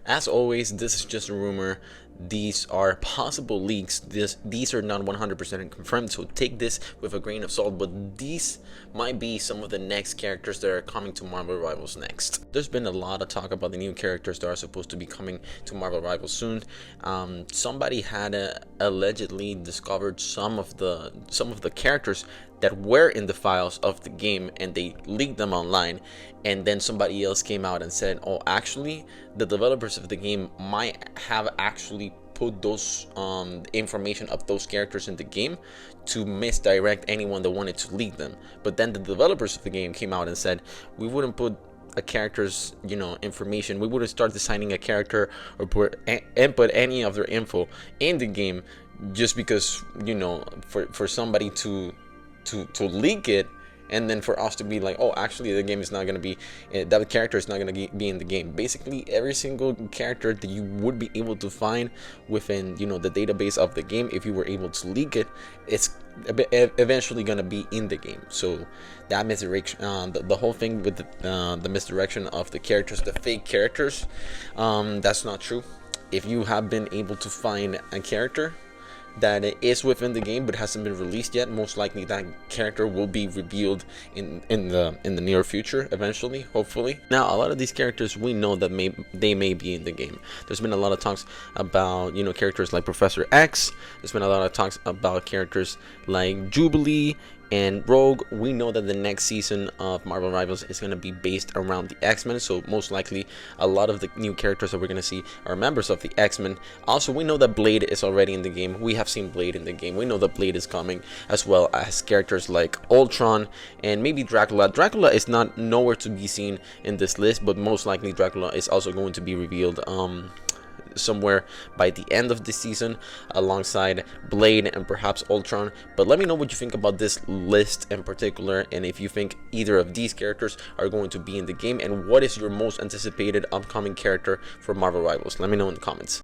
As always, this is just a rumor. These are possible leaks. These are not 100% confirmed, so take this with a grain of salt. But these might be some of the next characters that are coming to Marvel Rivals next. There's been a lot of talk about the new characters that are supposed to be coming to Marvel Rivals soon. Somebody had allegedly discovered some of the characters that were in the files of the game, and they leaked them online, and then somebody else came out and said, oh, actually the developers of the game might have actually put those information of those characters in the game to misdirect anyone that wanted to leak them. But then the developers of the game came out and said, we wouldn't put a character's information, we wouldn't start designing a character or put any of their info in the game just because for somebody to leak it, and then for us to be like, oh, actually the game is not going to be, that character is not going to be in the game. Basically every single character that you would be able to find within the database of the game, if you were able to leak it, it's eventually going to be in the game. So that misdirection, the whole thing with the misdirection of the characters, the fake characters, that's not true. If you have been able to find a character that is within the game but hasn't been released yet, most likely that character will be revealed in the near future, eventually, hopefully. Now, a lot of these characters, we know that they may be in the game. There's been a lot of talks about characters like Professor X. There's been a lot of talks about characters like Jubilee and Rogue. We know that the next season of Marvel Rivals is going to be based around the X-Men, so most likely a lot of the new characters that we're going to see are members of the X-Men. Also, we know that Blade is already in the game. We have seen Blade in the game. We know that Blade is coming, as well as characters like Ultron and maybe Dracula. Dracula is not nowhere to be seen in this list, but most likely Dracula is also going to be revealed somewhere by the end of the season alongside Blade and perhaps Ultron. But let me know what you think about this list in particular, and if you think either of these characters are going to be in the game, and what is your most anticipated upcoming character for Marvel Rivals. Let me know in the comments.